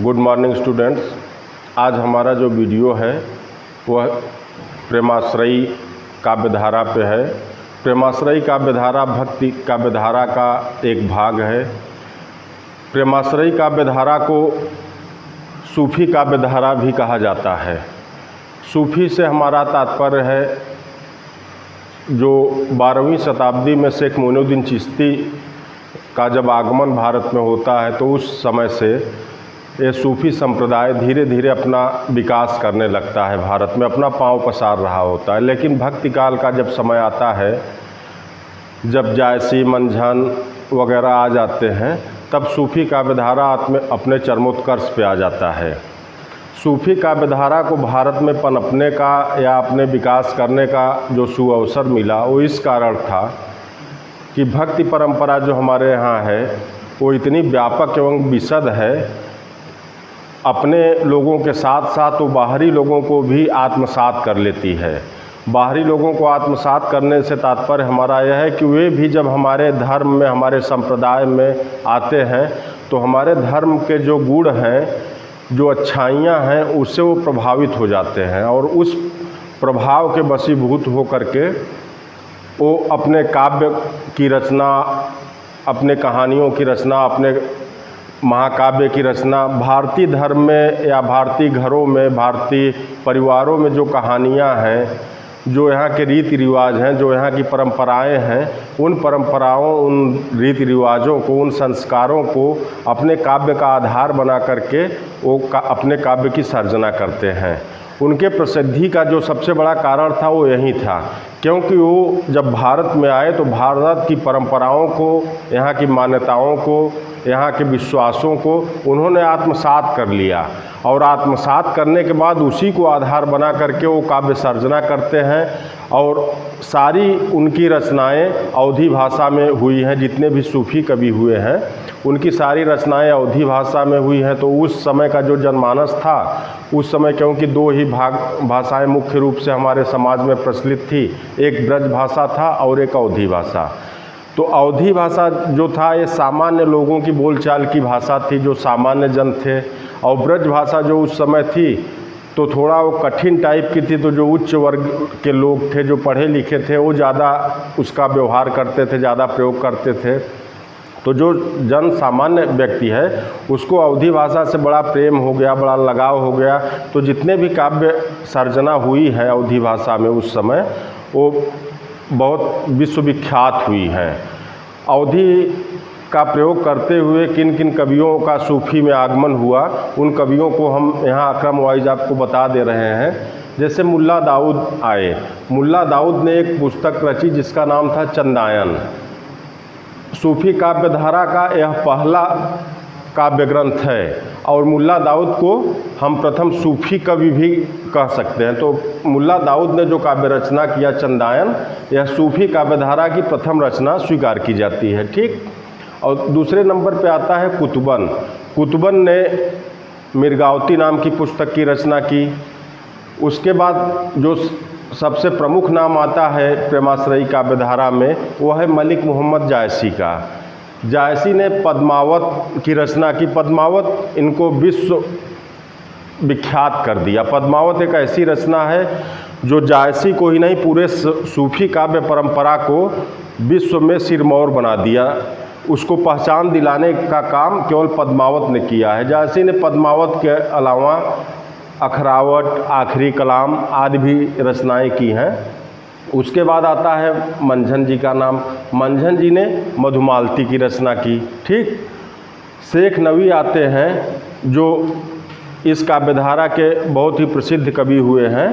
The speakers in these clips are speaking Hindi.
Good morning students. आज हमारा जो वीडियो है वह प्रेमाश्रयी काव्यधारा पे है। प्रेमाश्रयी काव्यधारा भक्ति काव्यधारा का एक भाग है। प्रेमाश्रयी काव्यधारा को सूफी काव्यधारा भी कहा जाता है। सूफी से हमारा तात्पर्य है जो 12वीं शताब्दी में शेख मोइनुद्दीन चिश्ती का जब आगमन भारत में होता है तो उस समय से ये सूफ़ी संप्रदाय धीरे धीरे अपना विकास करने लगता है, भारत में अपना पांव पसार रहा होता है। लेकिन भक्ति काल का जब समय आता है, जब जायसी मंझन वगैरह आ जाते हैं, तब सूफ़ी काव्यधारा अपने चरमोत्कर्ष पे आ जाता है। सूफ़ी काव्यधारा को भारत में पनपने का या अपने विकास करने का जो सुअवसर मिला वो इस कारण था कि भक्ति परंपरा जो हमारे यहाँ है वो इतनी व्यापक एवं विशद है, अपने लोगों के साथ साथ वो बाहरी लोगों को भी आत्मसात कर लेती है। बाहरी लोगों को आत्मसात करने से तात्पर्य हमारा यह है कि वे भी जब हमारे धर्म में, हमारे संप्रदाय में आते हैं तो हमारे धर्म के जो गुण हैं, जो अच्छाइयाँ हैं, उससे वो प्रभावित हो जाते हैं और उस प्रभाव के वशीभूत हो करके वो अपने काव्य की रचना, अपने कहानियों की रचना, अपने महाकाव्य की रचना, भारतीय धर्म में या भारतीय घरों में, भारतीय परिवारों में जो कहानियाँ हैं, जो यहाँ के रीति रिवाज हैं, जो यहाँ की परंपराएं हैं, उन परंपराओं, उन रीति रिवाजों को, उन संस्कारों को अपने काव्य का आधार बना करके वो अपने काव्य की सर्जना करते हैं। उनके प्रसिद्धि का जो सबसे बड़ा कारण था वो यही था, क्योंकि वो जब भारत में आए तो भारत की परंपराओं को, यहाँ की मान्यताओं को, यहाँ के विश्वासों को उन्होंने आत्मसात कर लिया और आत्मसात करने के बाद उसी को आधार बना करके वो काव्य सर्जना करते हैं। और सारी उनकी रचनाएं अवधी भाषा में हुई हैं। जितने भी सूफी कवि हुए हैं उनकी सारी रचनाएं अवधी भाषा में हुई हैं। तो उस समय का जो जनमानस था, उस समय क्योंकि दो ही भाषाएं मुख्य रूप से हमारे समाज में प्रचलित थी, एक ब्रज भाषा था और एक अवधी भाषा। तो अवधी भाषा जो था ये सामान्य लोगों की बोलचाल की भाषा थी, जो सामान्य जन थे, और ब्रज भाषा जो उस समय थी तो थोड़ा वो कठिन टाइप की थी। तो जो उच्च वर्ग के लोग थे, जो पढ़े लिखे थे, वो ज़्यादा उसका व्यवहार करते थे, ज़्यादा प्रयोग करते थे। तो जो जन सामान्य व्यक्ति है उसको अवधी भाषा से बड़ा प्रेम हो गया, बड़ा लगाव हो गया। तो जितने भी काव्य सर्जना हुई है अवधी भाषा में उस समय, वो बहुत विश्वविख्यात हुई हैं। अवधी का प्रयोग करते हुए किन किन कवियों का सूफी में आगमन हुआ, उन कवियों को हम यहाँ क्रम वाइज आपको बता दे रहे हैं। जैसे मुल्ला दाऊद आए। मुल्ला दाऊद ने एक पुस्तक रची जिसका नाम था चंदायन। सूफी काव्यधारा का यह पहला काव्य ग्रंथ है और मुल्ला दाऊद को हम प्रथम सूफी कवि भी कह सकते हैं। तो मुल्ला दाऊद ने जो काव्य रचना किया चंदायन, यह सूफी काव्यधारा की प्रथम रचना स्वीकार की जाती है। ठीक। और दूसरे नंबर पे आता है कुतुबन। कुतुबन ने मिर्गावती नाम की पुस्तक की रचना की। उसके बाद जो सबसे प्रमुख नाम आता है प्रेमाश्रयी काव्यधारा में वो है मलिक मोहम्मद जायसी का। जायसी ने पद्मावत की रचना की। पद्मावत इनको विश्व विख्यात कर दिया। पद्मावत एक ऐसी रचना है जो जायसी को ही नहीं, पूरे सूफी काव्य परंपरा को विश्व में सिरमौर बना दिया। उसको पहचान दिलाने का काम केवल पद्मावत ने किया है। जायसी ने पद्मावत के अलावा अखरावट, आखिरी कलाम आदि भी रचनाएं की हैं। उसके बाद आता है मंझन जी का नाम। मंझन जी ने मधुमालती की रचना की। ठीक। शेख नवी आते हैं जो इस काव्यधारा के बहुत ही प्रसिद्ध कवि हुए हैं।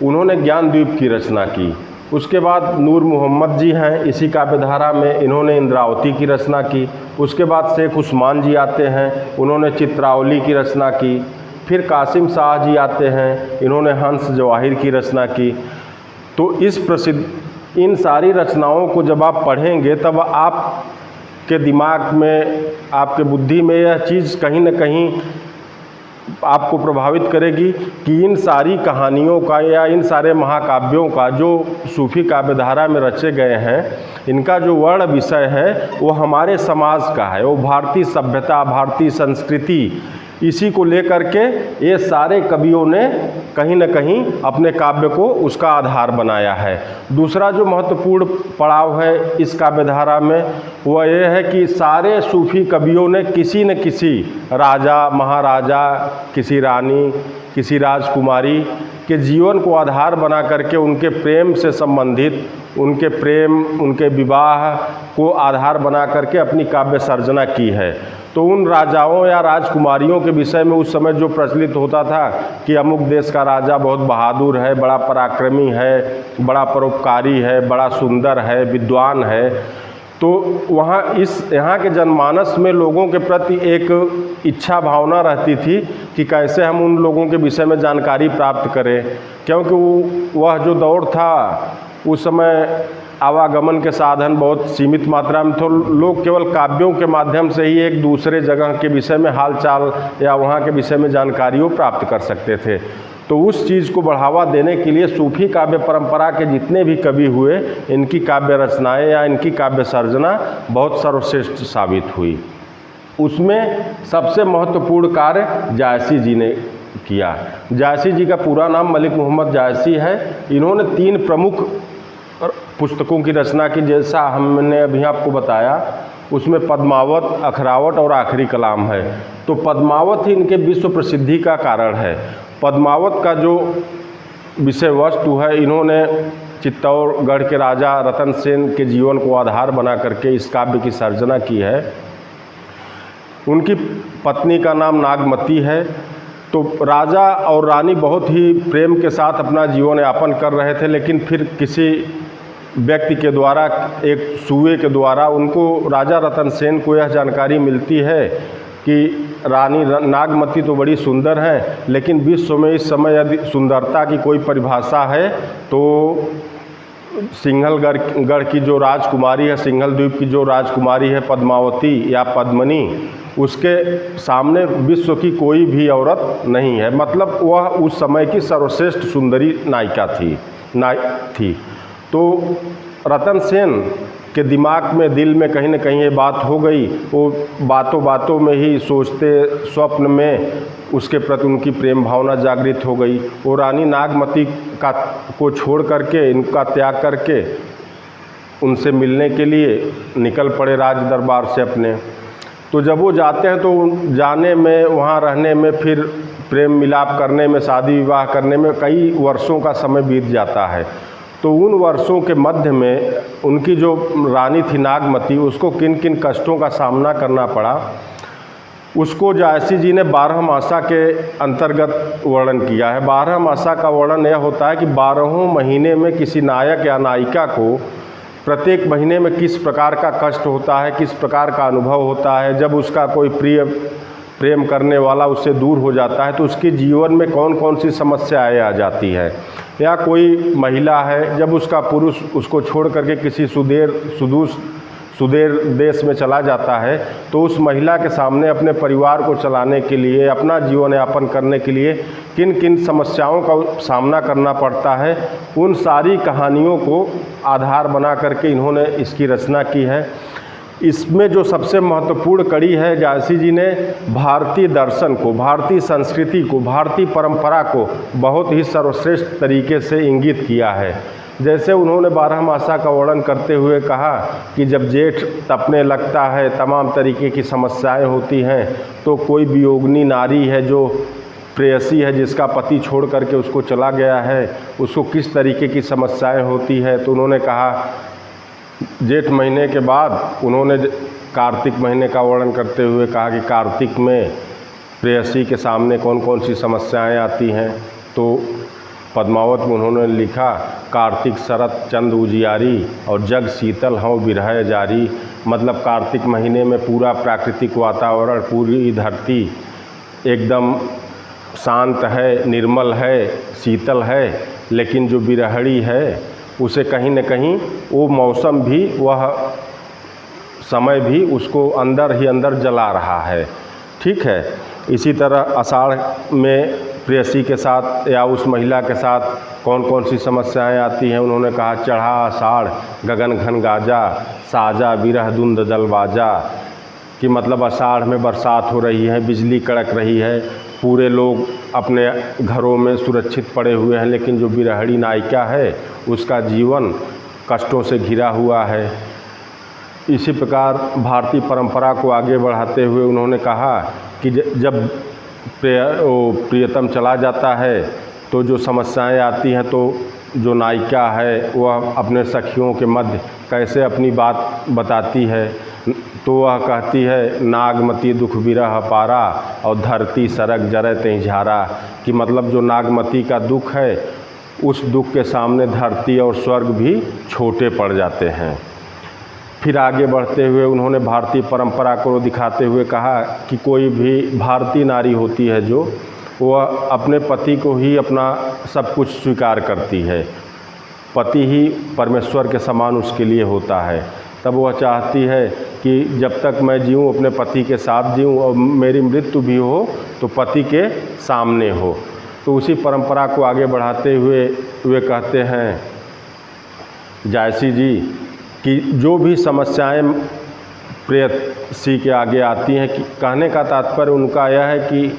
उन्होंने ज्ञानद्वीप की रचना की। उसके बाद नूर मोहम्मद जी हैं इसी काव्यधारा में, इन्होंने इंद्रावती की रचना की। उसके बाद शेख उस्मान जी आते हैं, उन्होंने चित्रावली की रचना की। फिर कासिम शाह जी आते हैं, इन्होंने हंस जवाहिर की रचना की। तो इन सारी रचनाओं को जब आप पढ़ेंगे तब आपके दिमाग में, आपके बुद्धि में यह चीज़ कहीं न कहीं आपको प्रभावित करेगी कि इन सारी कहानियों का या इन सारे महाकाव्यों का जो सूफी काव्यधारा में रचे गए हैं, इनका जो वर्ण विषय है वो हमारे समाज का है, वो भारतीय सभ्यता, भारतीय संस्कृति इसी को लेकर के ये सारे कवियों ने कहीं न कहीं अपने काव्य को उसका आधार बनाया है। दूसरा जो महत्वपूर्ण पड़ाव है इस काव्यधारा में वह ये है कि सारे सूफी कवियों ने किसी न किसी राजा, महाराजा, किसी रानी, किसी राजकुमारी के जीवन को आधार बना करके उनके प्रेम से संबंधित, उनके प्रेम, उनके विवाह को आधार बना करके अपनी काव्य सर्जना की है। तो उन राजाओं या राजकुमारियों के विषय में उस समय जो प्रचलित होता था कि अमुक देश का राजा बहुत बहादुर है, बड़ा पराक्रमी है, बड़ा परोपकारी है, बड़ा सुंदर है, विद्वान है, तो यहाँ के जनमानस में लोगों के प्रति एक इच्छा भावना रहती थी कि कैसे हम उन लोगों के विषय में जानकारी प्राप्त करें, क्योंकि वह जो दौर था उस समय आवागमन के साधन बहुत सीमित मात्रा में थे। लोग केवल काव्यों के माध्यम से ही एक दूसरे जगह के विषय में हालचाल या वहाँ के विषय में जानकारियों प्राप्त कर सकते थे। तो उस चीज़ को बढ़ावा देने के लिए सूफी काव्य परंपरा के जितने भी कवि हुए, इनकी काव्य रचनाएँ या इनकी काव्य सर्जना बहुत सर्वश्रेष्ठ साबित हुई। उसमें सबसे महत्वपूर्ण कार्य जायसी जी ने किया। जायसी जी का पूरा नाम मलिक मोहम्मद जायसी है। इन्होंने 3 प्रमुख पुस्तकों की रचना की, जैसा हमने अभी आपको बताया। उसमें पद्मावत, अखरावट और आखिरी कलाम है। तो पद्मावत ही इनके विश्व प्रसिद्धि का कारण है। पद्मावत का जो विषय वस्तु है, इन्होंने चित्तौड़गढ़ के राजा रतन सेन के जीवन को आधार बना करके इस काव्य की सर्जना की है। उनकी पत्नी का नाम नागमती है। तो राजा और रानी बहुत ही प्रेम के साथ अपना जीवन यापन कर रहे थे, लेकिन फिर किसी व्यक्ति के द्वारा, एक सूए के द्वारा उनको, राजा रतन सेन को यह जानकारी मिलती है कि रानी नागमती तो बड़ी सुंदर है, लेकिन विश्व में इस समय यदि सुंदरता की कोई परिभाषा है तो सिंघलगढ़ की जो राजकुमारी है, सिंघल द्वीप की जो राजकुमारी है पद्मावती या पद्मनी, उसके सामने विश्व की कोई भी औरत नहीं है। मतलब वह उस समय की सर्वश्रेष्ठ सुंदरी नायिका थी। तो रतन सेन के दिमाग में, दिल में कहीं न कहीं ये बात हो गई। वो बातों बातों में ही सोचते, स्वप्न में उसके प्रति उनकी प्रेम भावना जागृत हो गई। वो रानी नागमती को छोड़ करके, इनका त्याग करके उनसे मिलने के लिए निकल पड़े राज दरबार से अपने। तो जब वो जाते हैं तो जाने में, वहाँ रहने में, फिर प्रेम मिलाप करने में, शादी विवाह करने में कई वर्षों का समय बीत जाता है। तो उन वर्षों के मध्य में उनकी जो रानी थी नागमती, उसको किन किन कष्टों का सामना करना पड़ा, उसको जायसी जी ने 12 मासा के अंतर्गत वर्णन किया है। 12 मासा का वर्णन यह होता है कि 12 महीने में किसी नायक या नायिका को प्रत्येक महीने में किस प्रकार का कष्ट होता है, किस प्रकार का अनुभव होता है। जब उसका कोई प्रेम करने वाला उससे दूर हो जाता है तो उसके जीवन में कौन कौन सी समस्याएं आ जाती है। या कोई महिला है, जब उसका पुरुष उसको छोड़ करके किसी सुदेर देश में चला जाता है तो उस महिला के सामने अपने परिवार को चलाने के लिए, अपना जीवन यापन करने के लिए किन किन समस्याओं का सामना करना पड़ता है, उन सारी कहानियों को आधार बना करके इन्होंने इसकी रचना की है। इसमें जो सबसे महत्वपूर्ण कड़ी है, जायसी जी ने भारतीय दर्शन को, भारतीय संस्कृति को, भारतीय परंपरा को बहुत ही सर्वश्रेष्ठ तरीके से इंगित किया है। जैसे उन्होंने 12 मासा का वर्णन करते हुए कहा कि जब जेठ तपने लगता है, तमाम तरीके की समस्याएं होती हैं, तो कोई वियोगिनी नारी है जो प्रेयसी है, जिसका पति छोड़ करके उसको चला गया है, उसको किस तरीके की समस्याएं होती है। तो उन्होंने कहा, जेठ महीने के बाद उन्होंने कार्तिक महीने का वर्णन करते हुए कहा कि कार्तिक में प्रेयसी के सामने कौन कौन सी समस्याएं आती हैं। तो पद्मावत में उन्होंने लिखा, कार्तिक शरत चंद उजियारी और जग शीतल हों बिरह जारी। मतलब कार्तिक महीने में पूरा प्राकृतिक वातावरण, पूरी धरती एकदम शांत है, निर्मल है, शीतल है, लेकिन जो बिरहड़ी है उसे कहीं न कहीं वो मौसम भी, वह समय भी उसको अंदर ही अंदर जला रहा है। ठीक है। इसी तरह आषाढ़ में प्रेयसी के साथ या उस महिला के साथ कौन कौन सी समस्याएं आती हैं। उन्होंने कहा, चढ़ा आषाढ़ गगन घन गाजा, साजा बिरह धुंध दलबाजा। कि मतलब आषाढ़ में बरसात हो रही है, बिजली कड़क रही है, पूरे लोग अपने घरों में सुरक्षित पड़े हुए हैं, लेकिन जो बिरहड़ी नायिका है उसका जीवन कष्टों से घिरा हुआ है। इसी प्रकार भारतीय परंपरा को आगे बढ़ाते हुए उन्होंने कहा कि जब प्रियतम चला जाता है तो जो समस्याएं आती हैं, तो जो नायिका है वह अपने सखियों के मध्य कैसे अपनी बात बताती है, तो वह कहती है नागमती दुख बिरह पारा और धरती सरग जरे तें झारा, कि मतलब जो नागमती का दुख है उस दुख के सामने धरती और स्वर्ग भी छोटे पड़ जाते हैं। फिर आगे बढ़ते हुए उन्होंने भारतीय परंपरा को दिखाते हुए कहा कि कोई भी भारतीय नारी होती है जो वह अपने पति को ही अपना सब कुछ स्वीकार करती है, पति ही परमेश्वर के समान उसके लिए होता है। तब वह चाहती है कि जब तक मैं जीऊँ अपने पति के साथ जीऊँ और मेरी मृत्यु भी हो तो पति के सामने हो। तो उसी परंपरा को आगे बढ़ाते हुए वे कहते हैं जायसी जी कि जो भी समस्याएं प्रेयसी के आगे आती हैं, कि कहने का तात्पर्य उनका यह है कि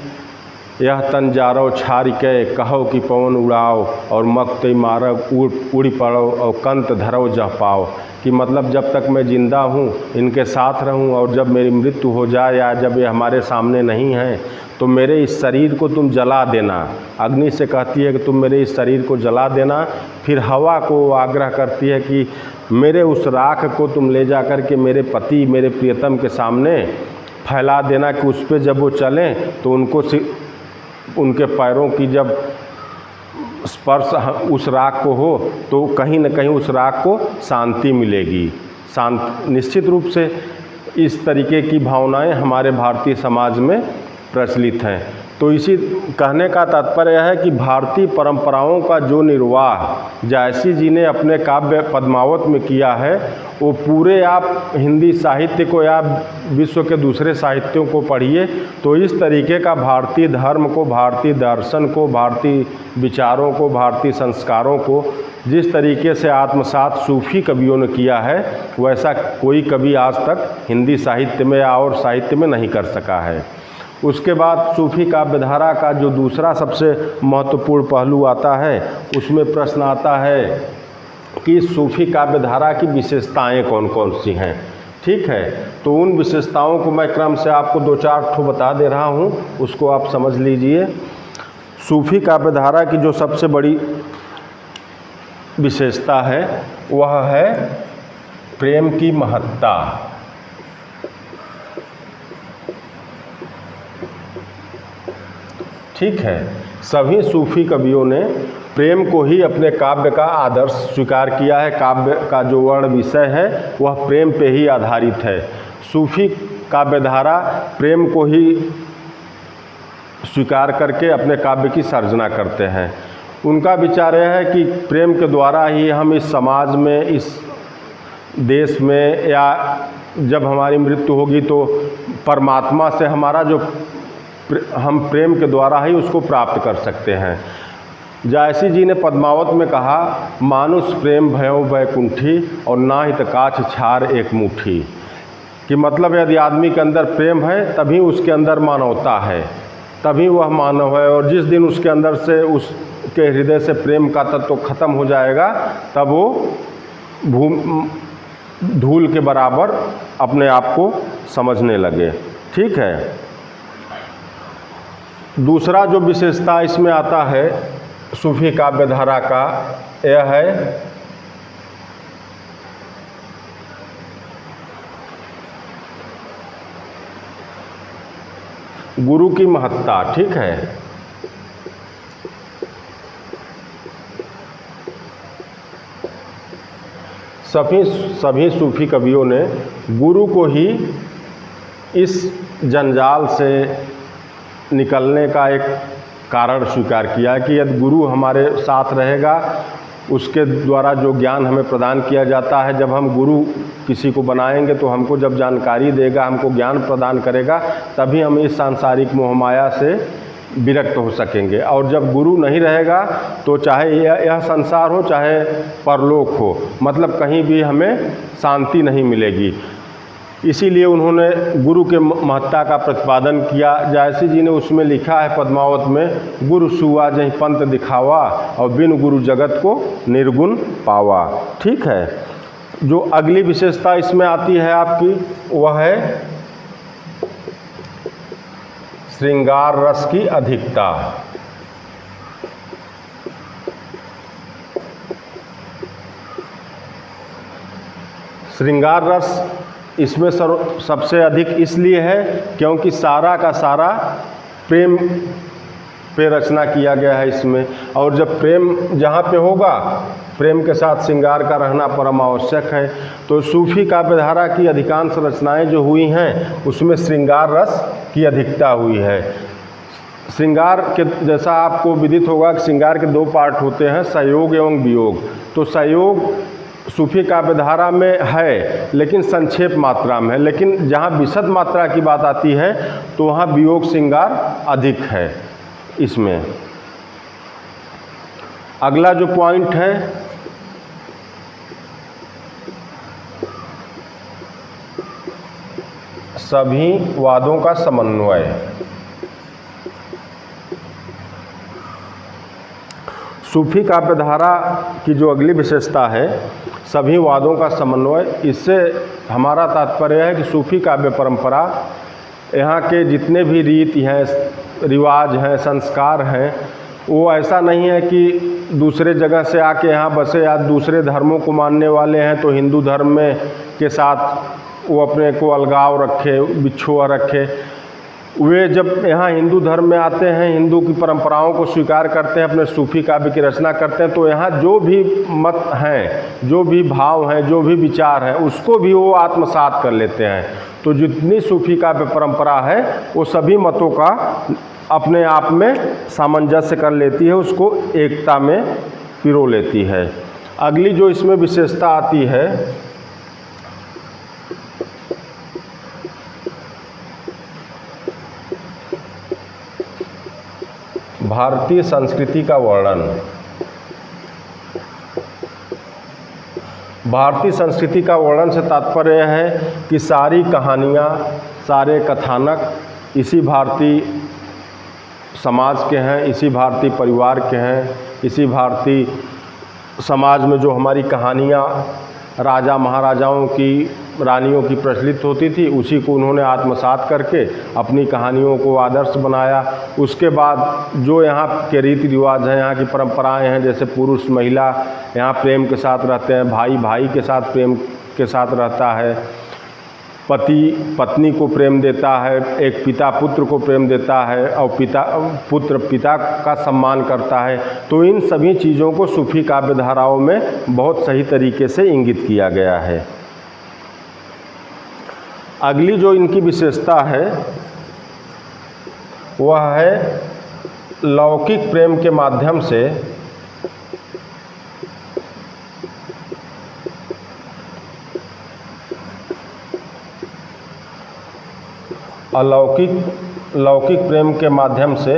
यह तन जारो छारी के कहो कि पवन उड़ाओ और मकते मारब उड़ी पड़ो और कंत धरो जह पाओ, कि मतलब जब तक मैं ज़िंदा हूँ इनके साथ रहूँ और जब मेरी मृत्यु हो जाए या जब ये हमारे सामने नहीं हैं तो मेरे इस शरीर को तुम जला देना। अग्नि से कहती है कि तुम मेरे इस शरीर को जला देना। फिर हवा को आग्रह करती है कि मेरे उस राख को तुम ले जा कर के मेरे पति मेरे प्रियतम के सामने फैला देना, कि उस पर जब वो चलें तो उनके पैरों की जब स्पर्श उस राख को हो तो कहीं न कहीं उस राख को शांति मिलेगी। निश्चित रूप से इस तरीके की भावनाएं हमारे भारतीय समाज में प्रचलित हैं। तो इसी कहने का तात्पर्य है कि भारतीय परंपराओं का जो निर्वाह जायसी जी ने अपने काव्य पद्मावत में किया है, वो पूरे आप हिंदी साहित्य को या विश्व के दूसरे साहित्यों को पढ़िए तो इस तरीके का भारतीय धर्म को, भारतीय दर्शन को, भारतीय विचारों को, भारतीय संस्कारों को जिस तरीके से आत्मसात सूफी कवियों ने किया है, वैसा कोई कवि आज तक हिंदी साहित्य में या और साहित्य में नहीं कर सका है। उसके बाद सूफी काव्यधारा का जो दूसरा सबसे महत्वपूर्ण पहलू आता है, उसमें प्रश्न आता है कि सूफी काव्यधारा की विशेषताएं कौन कौन सी हैं। ठीक है, तो उन विशेषताओं को मैं क्रम से आपको 2-4 ठो बता दे रहा हूं, उसको आप समझ लीजिए। सूफी काव्यधारा की जो सबसे बड़ी विशेषता है वह है प्रेम की महत्ता। ठीक है, सभी सूफी कवियों ने प्रेम को ही अपने काव्य का आदर्श स्वीकार किया है। काव्य का जो वर्ण विषय है वह प्रेम पे ही आधारित है। सूफी काव्यधारा प्रेम को ही स्वीकार करके अपने काव्य की सर्जना करते हैं। उनका विचार यह है कि प्रेम के द्वारा ही हम इस समाज में, इस देश में, या जब हमारी मृत्यु होगी तो परमात्मा से हमारा जो हम प्रेम के द्वारा ही उसको प्राप्त कर सकते हैं। जायसी जी ने पद्मावत में कहा मानुष प्रेम भयो वैकुंठी और ना हित काछ छार एक मुट्ठी, कि मतलब यदि आदमी के अंदर प्रेम है तभी उसके अंदर मानवता है, तभी वह मानव है। और जिस दिन उसके अंदर से, उसके हृदय से प्रेम का तत्व खत्म हो जाएगा तब वो धूल के बराबर अपने आप को समझने लगे। ठीक है, दूसरा जो विशेषता इसमें आता है सूफी काव्यधारा का, यह है गुरु की महत्ता। ठीक है, सभी सूफी कवियों ने गुरु को ही इस जंजाल से निकलने का एक कारण स्वीकार किया कि यदि गुरु हमारे साथ रहेगा, उसके द्वारा जो ज्ञान हमें प्रदान किया जाता है, जब हम गुरु किसी को बनाएंगे तो हमको जब जानकारी देगा, हमको ज्ञान प्रदान करेगा, तभी हम इस सांसारिक मोहमाया से विरक्त हो सकेंगे। और जब गुरु नहीं रहेगा तो चाहे यह संसार हो चाहे परलोक हो, मतलब कहीं भी हमें शांति नहीं मिलेगी। इसीलिए उन्होंने गुरु के महत्ता का प्रतिपादन किया। जायसी जी ने उसमें लिखा है पद्मावत में, गुरु सुआ जहीं पंथ दिखावा और बिन गुरु जगत को निर्गुण पावा। ठीक है। जो अगली विशेषता इसमें आती है आपकी, वह है श्रृंगार रस की अधिकता। श्रृंगार रस इसमें सबसे अधिक इसलिए है क्योंकि सारा का सारा प्रेम पे रचना किया गया है इसमें। और जब प्रेम जहाँ पे होगा, प्रेम के साथ श्रृंगार का रहना परम आवश्यक है। तो सूफी काव्यधारा की अधिकांश रचनाएं जो हुई हैं उसमें श्रृंगार रस की अधिकता हुई है। श्रृंगार के जैसा आपको विदित होगा कि श्रृंगार के दो पार्ट होते हैं, संयोग एवं वियोग। तो संयोग सूफी काव्यधारा में है लेकिन संक्षेप मात्रा में है, लेकिन जहाँ विशद मात्रा की बात आती है तो वहाँ वियोग श्रृंगार अधिक है इसमें। अगला जो पॉइंट है, सभी वादों का समन्वय। सूफी काव्यधारा की जो अगली विशेषता है, सभी वादों का समन्वय। इससे हमारा तात्पर्य है कि सूफी काव्य परंपरा, यहाँ के जितने भी रीति हैं, रिवाज हैं, संस्कार हैं, वो ऐसा नहीं है कि दूसरे जगह से आके यहाँ बसे या दूसरे धर्मों को मानने वाले हैं तो हिंदू धर्म में के साथ वो अपने को अलगाव रखे, बिछुआ रखे। वे जब यहाँ हिंदू धर्म में आते हैं, हिंदू की परंपराओं को स्वीकार करते हैं, अपने सूफी काव्य की रचना करते हैं, तो यहाँ जो भी मत हैं, जो भी भाव हैं, जो भी विचार हैं, उसको भी वो आत्मसात कर लेते हैं। तो जितनी सूफी काव्य परंपरा है वो सभी मतों का अपने आप में सामंजस्य कर लेती है, उसको एकता में पिरो लेती है। अगली जो इसमें विशेषता आती है, भारतीय संस्कृति का वर्णन। भारतीय संस्कृति का वर्णन से तात्पर्य है कि सारी कहानियाँ, सारे कथानक इसी भारतीय समाज के हैं, इसी भारतीय परिवार के हैं। इसी भारतीय समाज में जो हमारी कहानियाँ राजा महाराजाओं की, रानियों की प्रचलित होती थी, उसी को उन्होंने आत्मसात करके अपनी कहानियों को आदर्श बनाया। उसके बाद जो यहाँ के रीति रिवाज हैं, यहाँ की परंपराएं हैं, जैसे पुरुष महिला यहाँ प्रेम के साथ रहते हैं, भाई भाई के साथ प्रेम के साथ रहता है, पति पत्नी को प्रेम देता है, एक पिता पुत्र को प्रेम देता है और पुत्र पिता का सम्मान करता है। तो इन सभी चीज़ों को सूफी काव्य धाराओं में बहुत सही तरीके से इंगित किया गया है। अगली जो इनकी विशेषता है वह है लौकिक प्रेम के माध्यम से लौकिक प्रेम के माध्यम से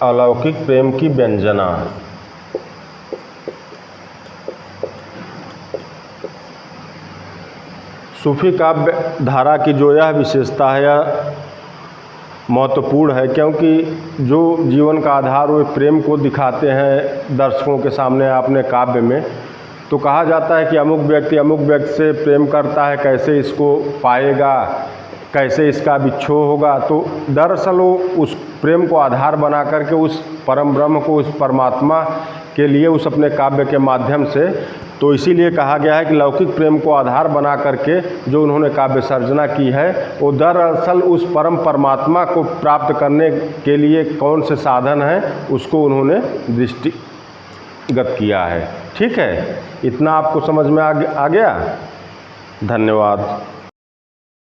अलौकिक प्रेम की व्यंजना। सूफी काव्य धारा की जो यह विशेषता है, यह महत्वपूर्ण है, क्योंकि जो जीवन का आधार वो प्रेम को दिखाते हैं दर्शकों के सामने अपने काव्य में। तो कहा जाता है कि अमुक व्यक्ति से प्रेम करता है, कैसे इसको पाएगा, कैसे इसका विच्छोह होगा। तो दरअसल वो उस प्रेम को आधार बना करके उस परम ब्रह्म को, उस परमात्मा के लिए उस अपने काव्य के माध्यम से, तो इसीलिए कहा गया है कि लौकिक प्रेम को आधार बना करके जो उन्होंने काव्य सर्जना की है वो दरअसल उस परम परमात्मा को प्राप्त करने के लिए कौन से साधन हैं उसको उन्होंने दृष्टिगत किया है। ठीक है, इतना आपको समझ में आ गया। धन्यवाद।